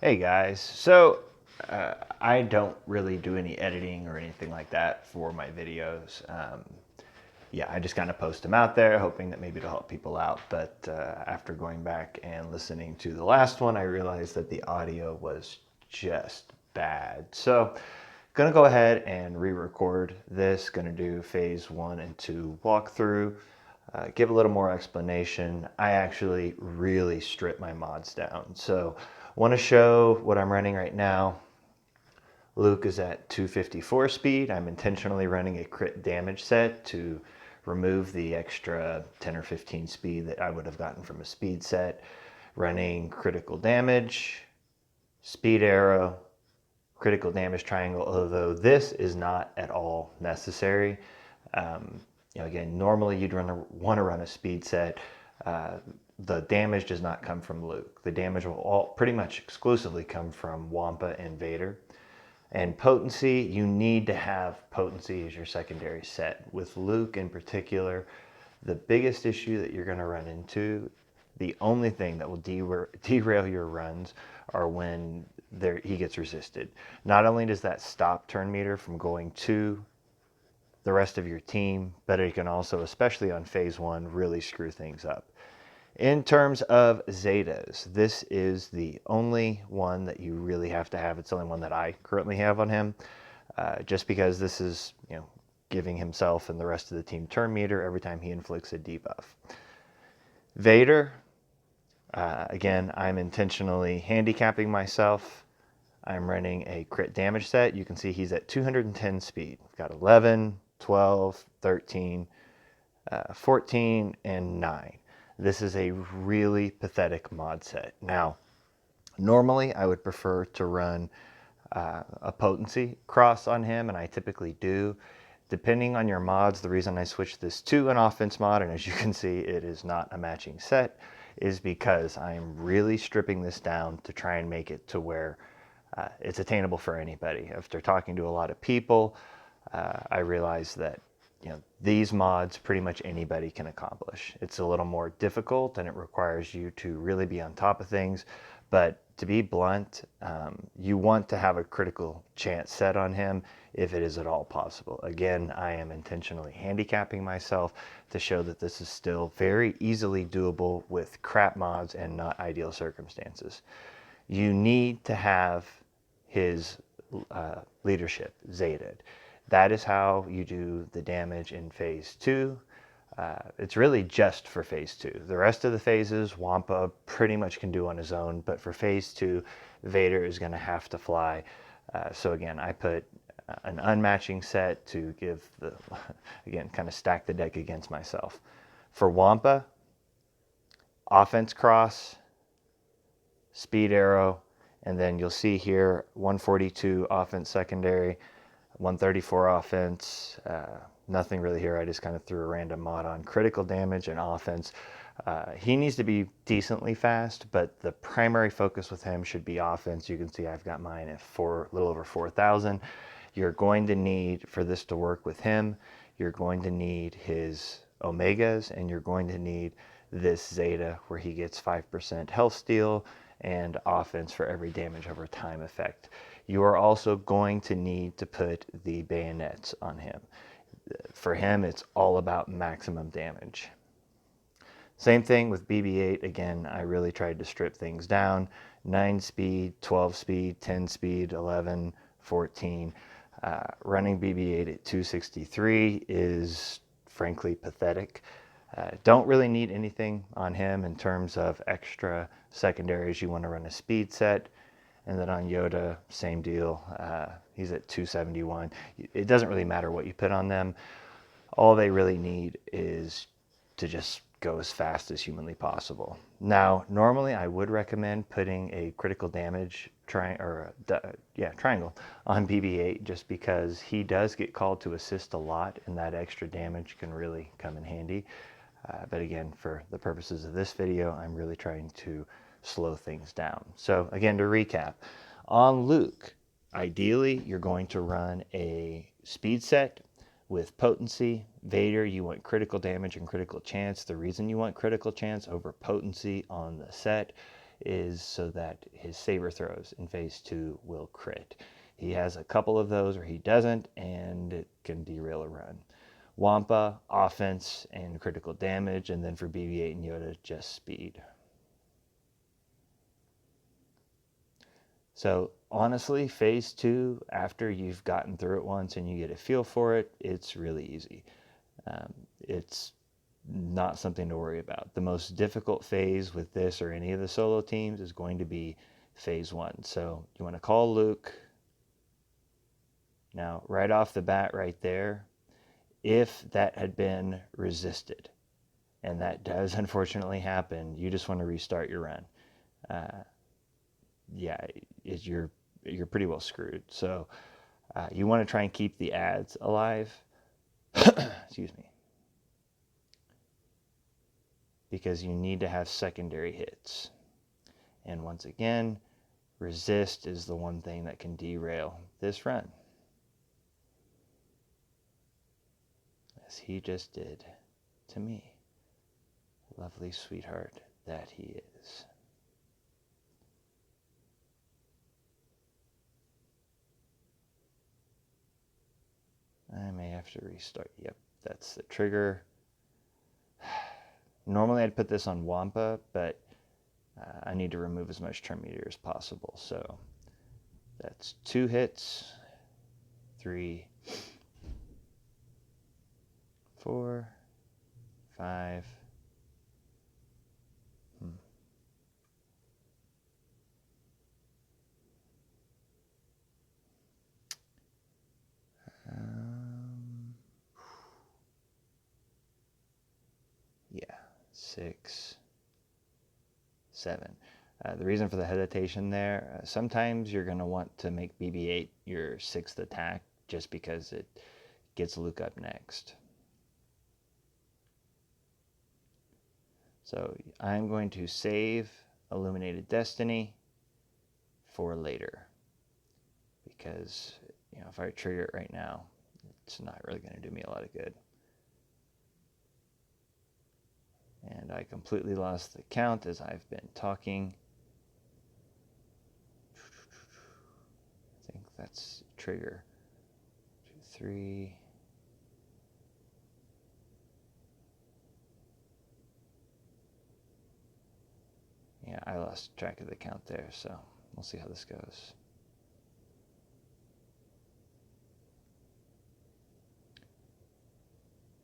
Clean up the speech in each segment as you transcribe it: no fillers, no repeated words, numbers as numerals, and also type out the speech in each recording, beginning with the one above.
Hey guys, so I don't really do any editing or anything like that for my videos. Yeah, I just kind of post them out there, hoping that maybe it'll help people out. But after going back and listening to the last one, I realized that the audio was just bad. So, gonna go ahead and re-record this. Gonna do phase 1 and 2 walkthrough. Give a little more explanation. I actually really strip my mods down. So, want to show what I'm running right now. Luke is at 254 speed. I'm intentionally running a crit damage set to remove the extra 10 or 15 speed that I would have gotten from a speed set. Running critical damage, speed arrow, critical damage triangle, although this is not at all necessary. Again, normally you'd want to run a speed set. The damage does not come from Luke. The damage will pretty much exclusively come from Wampa and Vader. And potency, you need to have potency as your secondary set. With Luke in particular, the biggest issue that you're going to run into, the only thing that will derail your runs are when he gets resisted. Not only does that stop turn meter from going to the rest of your team, but it can also, especially on phase 1, really screw things up. In terms of Zetas, this is the only one that you really have to have. It's the only one that I currently have on him, just because this is, giving himself and the rest of the team turn meter every time he inflicts a debuff. Vader, again, I'm intentionally handicapping myself. I'm running a crit damage set. You can see he's at 210 speed. We've got 11, 12, 13, 14, and 9. This is a really pathetic mod set. Now, normally I would prefer to run a potency cross on him, and I typically do. Depending on your mods, the reason I switched this to an offense mod, and as you can see it is not a matching set, is because I'm really stripping this down to try and make it to where it's attainable for anybody. After talking to a lot of people, I realized that these mods pretty much anybody can accomplish. It's a little more difficult and it requires you to really be on top of things, but to be blunt, you want to have a critical chance set on him if it is at all possible. Again, I am intentionally handicapping myself to show that this is still very easily doable with crap mods and not ideal circumstances. You need to have his leadership Zeted. That is how you do the damage in phase 2. It's really just for phase 2. The rest of the phases, Wampa pretty much can do on his own, but for phase 2, Vader is going to have to fly. So again, I put an unmatching set to give again, kind of stack the deck against myself. For Wampa, offense cross, speed arrow, and then you'll see here 142 offense secondary, 134 offense, nothing really here. I just kind of threw a random mod on critical damage and offense. He needs to be decently fast, but the primary focus with him should be offense. You can see I've got mine at a little over 4,000. You're going to need, for this to work with him, you're going to need his Omegas, and you're going to need this Zeta where he gets 5% health steal and offense for every damage over time effect. You are also going to need to put the bayonets on him. For him, it's all about maximum damage. Same thing with BB-8. Again, I really tried to strip things down. 9 speed, 12 speed, 10 speed, 11, 14. Running BB-8 at 263 is frankly pathetic. Don't really need anything on him in terms of extra secondaries. You want to run a speed set. And then on Yoda, same deal. He's at 271. It doesn't really matter what you put on them. All they really need is to just go as fast as humanly possible. Now, normally I would recommend putting a critical damage triangle on BB-8 just because he does get called to assist a lot, and that extra damage can really come in handy. But again, for the purposes of this video, I'm really trying to slow things down. So again, to recap, on Luke, ideally you're going to run a speed set with potency. Vader, you want critical damage and critical chance. The reason you want critical chance over potency on the set is so that his saber throws in phase 2 will crit. He has a couple of those where he doesn't, and it can derail a run. Wampa, offense and critical damage, and then for BB-8 and Yoda, just speed. So honestly, phase 2, after you've gotten through it once and you get a feel for it, it's really easy. It's not something to worry about. The most difficult phase with this or any of the solo teams is going to be phase 1. So you want to call Luke. Now, right off the bat right there, if that had been resisted, and that does unfortunately happen, you just want to restart your run. Yeah, you're pretty well screwed. So you want to try and keep the ads alive. Excuse me. Because you need to have secondary hits. And once again, resist is the one thing that can derail this run. As he just did to me. Lovely sweetheart that he is. I may have to restart. Yep, that's the trigger. Normally I'd put this on Wampa, but I need to remove as much turn meter as possible. So that's 2 hits, 3, 4, 5. Yeah, 6, 7. The reason for the hesitation there, sometimes you're going to want to make BB-8 your 6th attack just because it gets Luke up next. So I'm going to save Illuminated Destiny for later, because if I trigger it right now, it's not really going to do me a lot of good. And I completely lost the count as I've been talking. I think that's trigger. 2, 3. Yeah, I lost track of the count there, so we'll see how this goes.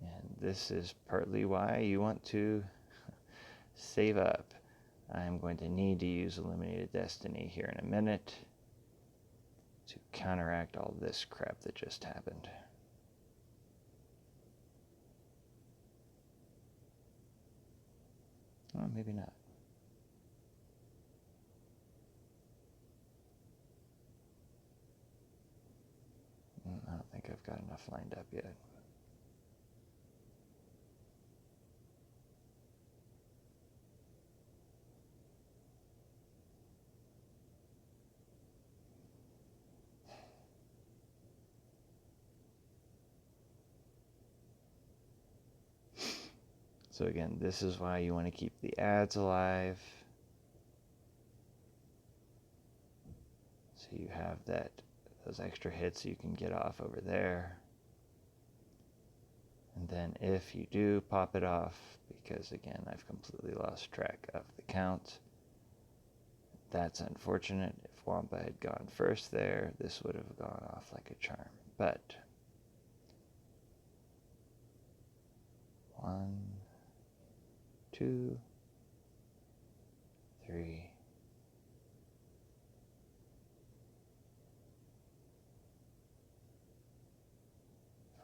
And this is partly why you want to save up. I'm going to need to use Illuminated Destiny here in a minute to counteract all this crap that just happened. Well, maybe not. I don't think I've got enough lined up yet. So again, this is why you want to keep the ads alive. So you have those extra hits you can get off over there. And then if you do pop it off, because again, I've completely lost track of the count. That's unfortunate. If Wampa had gone first there, this would have gone off like a charm. But 1, 2, 3,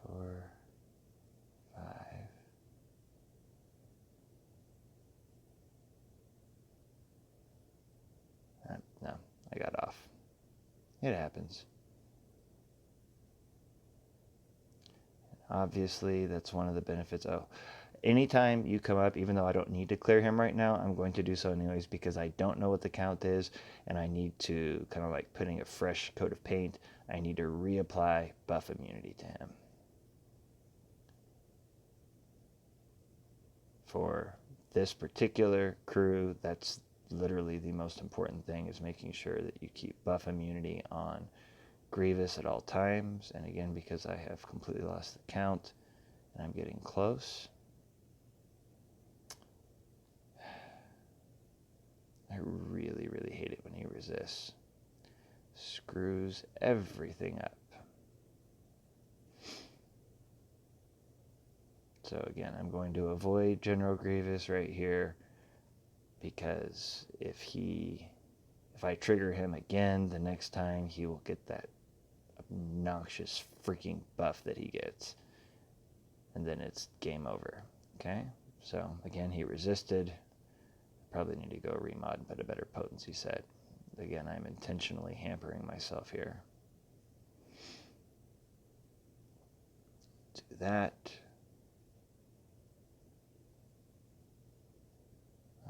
4, 5. No, I got off. It happens. Obviously, that's one of the benefits. Oh, anytime you come up, even though I don't need to clear him right now, I'm going to do so anyways because I don't know what the count is, and I need to, kind of like putting a fresh coat of paint, I need to reapply buff immunity to him. For this particular crew, that's literally the most important thing, is making sure that you keep buff immunity on Grievous at all times. And again, because I have completely lost the count and I'm getting close, I really, really hate it when he resists. Screws everything up. So again, I'm going to avoid General Grievous right here, because if I trigger him again the next time, he will get that obnoxious freaking buff that he gets, and then it's game over. Okay, so again, he resisted. Probably need to go remod and put a better potency set. Again, I'm intentionally hampering myself here. Do that.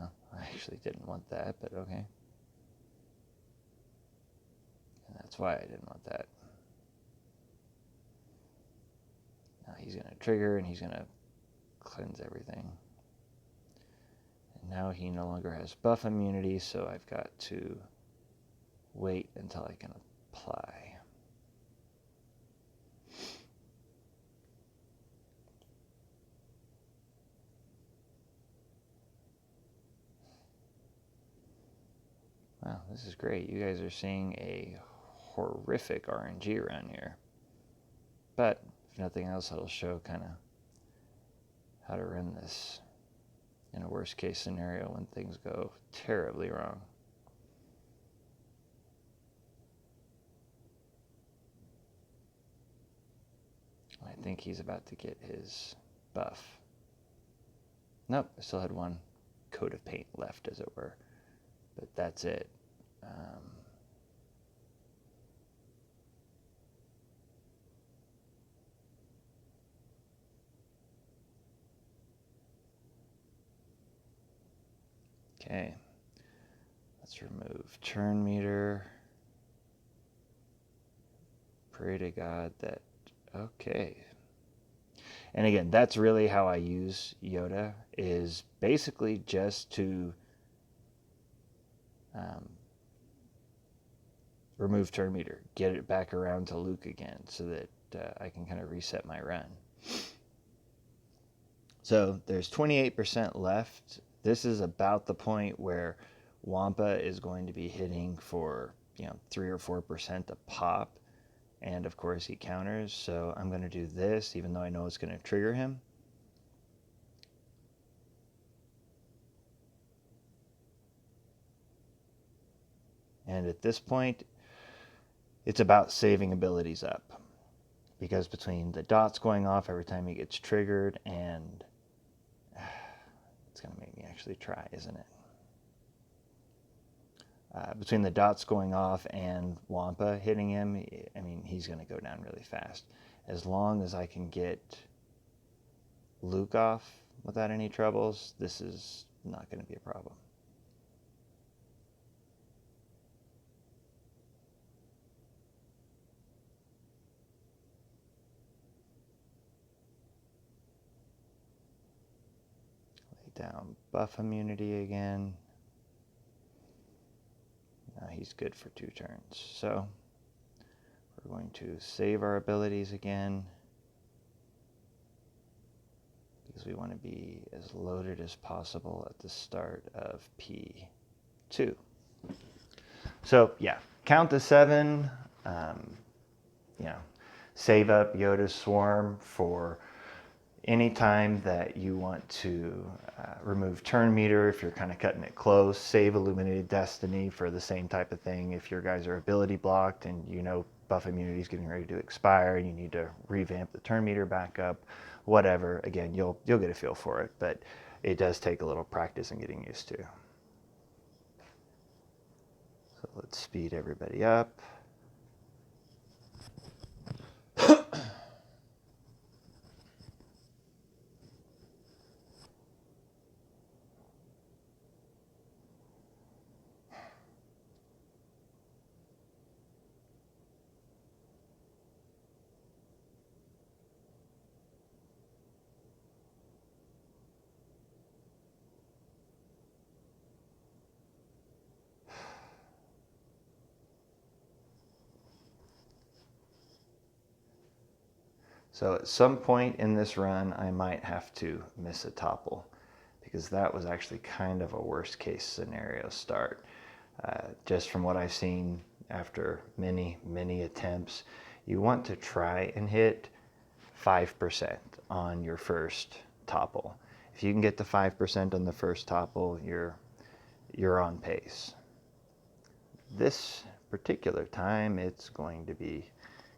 Oh, I actually didn't want that, but okay. And that's why I didn't want that. Now he's going to trigger and he's going to cleanse everything. And now he no longer has buff immunity, so I've got to wait until I can apply. Wow, this is great. You guys are seeing a horrific RNG around here. But if nothing else, it'll show kind of how to run this in a worst case scenario when things go terribly wrong. I think he's about to get his buff. Nope, I still had one coat of paint left, as it were. But that's it. Okay, let's remove turn meter. Pray to God that, okay. And again, that's really how I use Yoda, is basically just to remove turn meter, get it back around to Luke again, so that I can kind of reset my run. So there's 28% left. This is about the point where Wampa is going to be hitting for 3 or 4% a pop, and of course he counters. So I'm going to do this, even though I know it's going to trigger him. And at this point, it's about saving abilities up, because between the dots going off every time he gets triggered, and it's going to make me actually try, isn't it? Between the dots going off and Wampa hitting him, I mean, he's going to go down really fast. As long as I can get Luke off without any troubles, this is not going to be a problem. Lay down buff immunity again. Now he's good for 2 turns. So we're going to save our abilities again, because we want to be as loaded as possible at the start of P2. So yeah, count to 7. Save up Yoda's Swarm for any time that you want to remove turn meter if you're kind of cutting it close. Save Illuminated Destiny for the same type of thing if your guys are ability blocked and buff immunity is getting ready to expire and you need to revamp the turn meter back up. Whatever. Again, you'll get a feel for it, but it does take a little practice and getting used to. So let's speed everybody up. So at some point in this run, I might have to miss a topple, because that was actually kind of a worst case scenario start. Just from what I've seen after many attempts, you want to try and hit 5% on your first topple. If you can get to 5% on the first topple, you're on pace. This particular time, it's going to be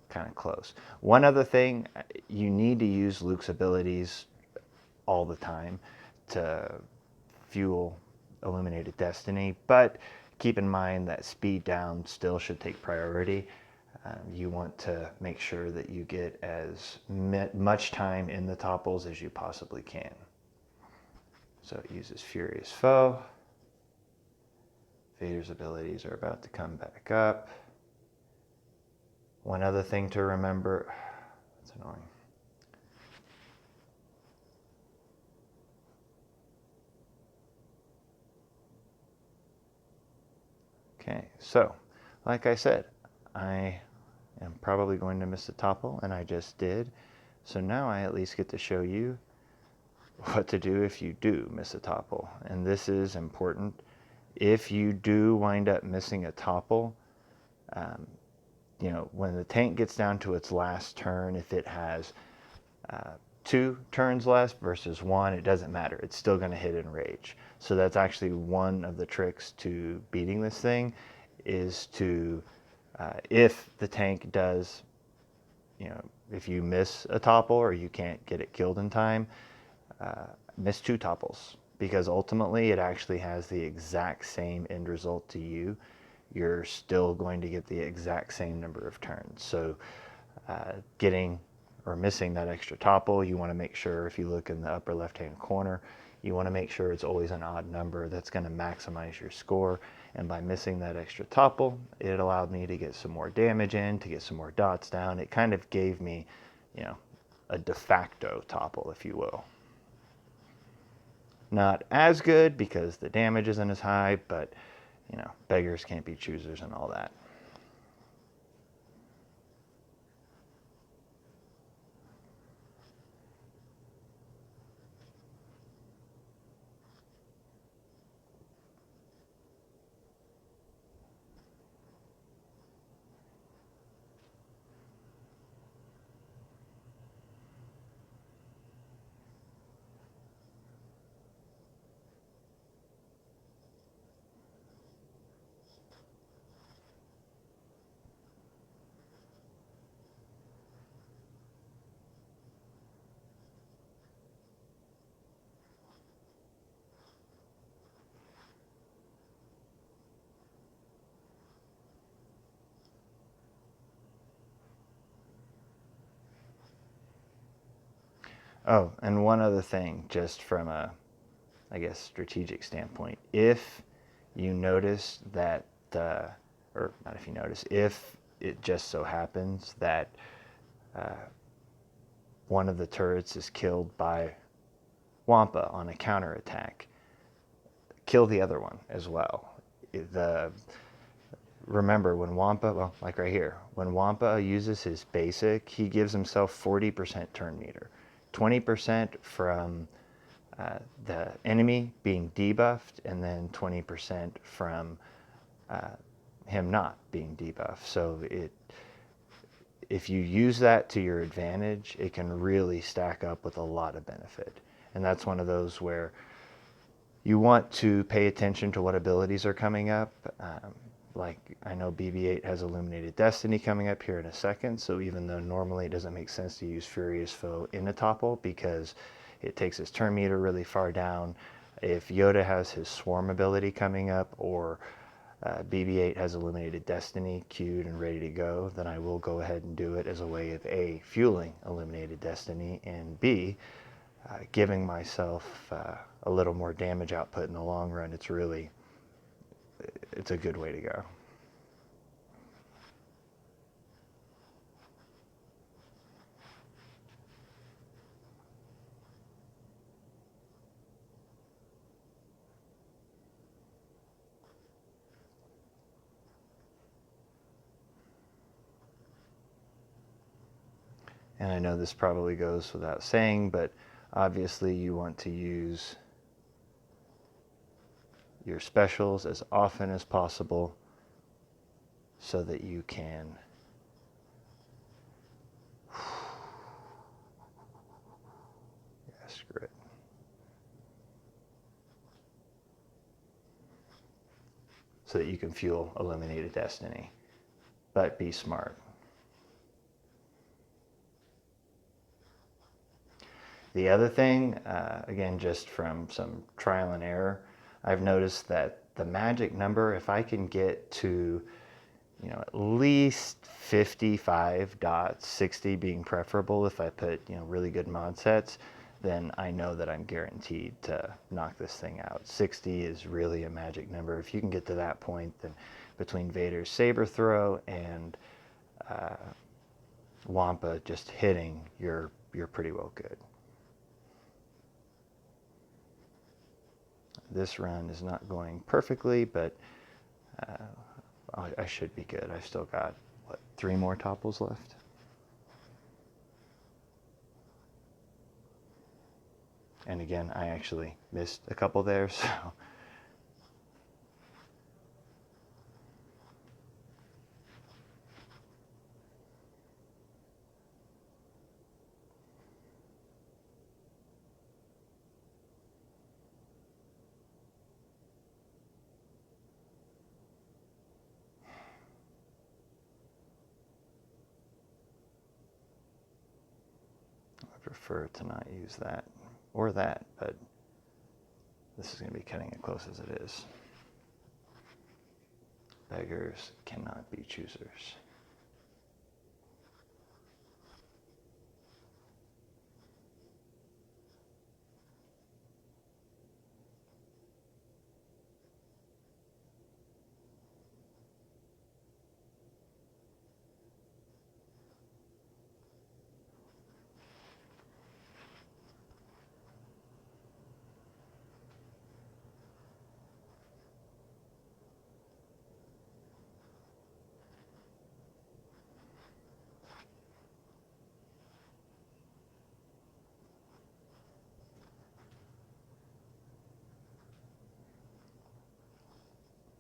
kind of close. One other thing, you need to use Luke's abilities all the time to fuel Illuminated Destiny, but keep in mind that speed down still should take priority. You want to make sure that you get as much time in the topples as you possibly can. So it uses Furious Foe. Vader's abilities are about to come back up. One other thing to remember, that's annoying. Okay, so like I said, I am probably going to miss a topple, and I just did. So now I at least get to show you what to do if you do miss a topple. And this is important. If you do wind up missing a topple, when the tank gets down to its last turn, if it has 2 turns left versus 1, it doesn't matter. It's still going to hit Enrage. So that's actually one of the tricks to beating this thing, is to, if the tank does, if you miss a topple or you can't get it killed in time, miss 2 topples, because ultimately it actually has the exact same end result to you. You're still going to get the exact same number of turns. So getting or missing that extra topple, you want to make sure, if you look in the upper left hand corner, you want to make sure it's always an odd number. That's going to maximize your score. And by missing that extra topple, it allowed me to get some more damage in, to get some more dots down. It kind of gave me, a de facto topple, if you will. Not as good because the damage isn't as high, but beggars can't be choosers and all that. Oh, and one other thing, just from a, strategic standpoint. If you notice that, or not if you notice, if it just so happens that one of the turrets is killed by Wampa on a counterattack, kill the other one as well. Remember, when Wampa, like right here, when Wampa uses his basic, he gives himself 40% turn meter. 20% from the enemy being debuffed, and then 20% from him not being debuffed. So if you use that to your advantage, it can really stack up with a lot of benefit. And that's one of those where you want to pay attention to what abilities are coming up. Like, I know BB-8 has Illuminated Destiny coming up here in a second, so even though normally it doesn't make sense to use Furious Foe in a topple because it takes his turn meter really far down, if Yoda has his Swarm ability coming up, or BB-8 has Illuminated Destiny queued and ready to go, then I will go ahead and do it as a way of A, fueling Illuminated Destiny, and B, giving myself a little more damage output in the long run. It's a good way to go. And I know this probably goes without saying, but obviously you want to use your specials as often as possible so that you can screw it. So that you can fuel Eliminated Destiny. But be smart. The other thing, again, just from some trial and error, I've noticed that the magic number, if I can get to, at least 55 dots, 60 being preferable if I put, really good mod sets, then I know that I'm guaranteed to knock this thing out. 60 is really a magic number. If you can get to that point, then between Vader's saber throw and Wampa just hitting, you're pretty well good. This run is not going perfectly, but I should be good. I've still got, 3 more topples left? And again, I actually missed a couple there, so... prefer to not use that or that, but this is going to be cutting it close as it is. Beggars cannot be choosers.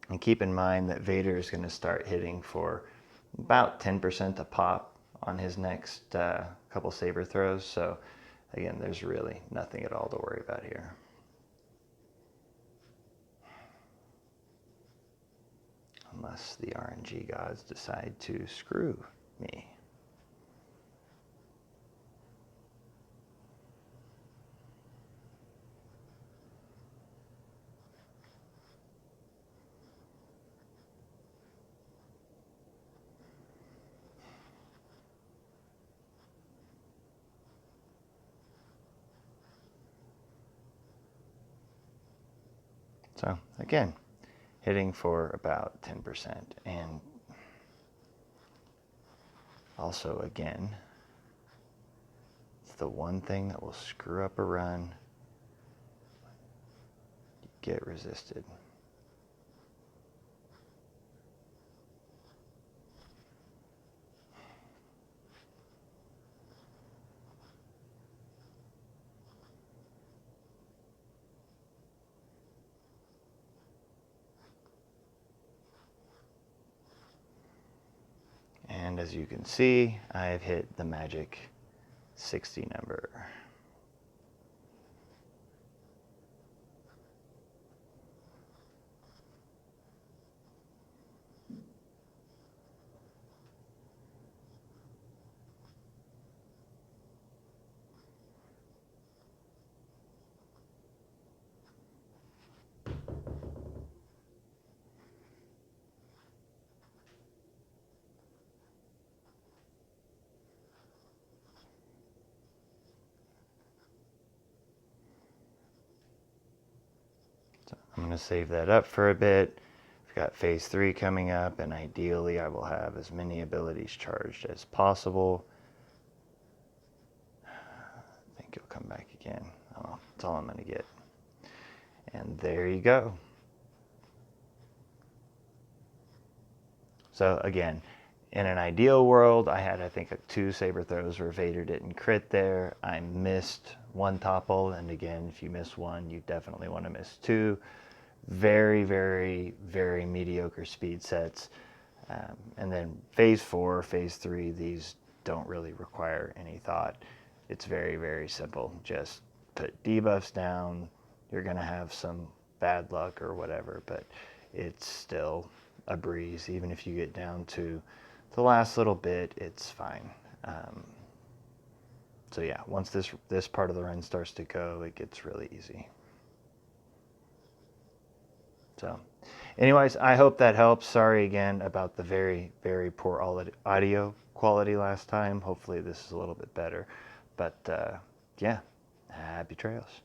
And keep in mind that Vader is going to start hitting for about 10% a pop on his next couple saber throws. So again, there's really nothing at all to worry about here. Unless the RNG gods decide to screw me. So again, hitting for about 10%. And also again, it's the one thing that will screw up a run. Get resisted. And as you can see, I've hit the magic 60 number. I'm going to save that up for a bit. I've got phase 3 coming up, and ideally I will have as many abilities charged as possible. I think you'll come back again. Oh, that's all I'm going to get. And there you go. So again, In an ideal world, I had, I think, 2 saber throws where Vader didn't crit there. I missed 1 topple, and again, if you miss 1, you definitely want to miss 2. Very, very, very mediocre speed sets. And then phase 4, phase 3, these don't really require any thought. It's very, very simple. Just put debuffs down. You're going to have some bad luck or whatever, but it's still a breeze. Even if you get down to the last little bit, it's fine. So yeah, once this part of the run starts to go, it gets really easy. So anyways, I hope that helps. Sorry again about the very, very poor audio quality last time. Hopefully this is a little bit better. But yeah, happy trails.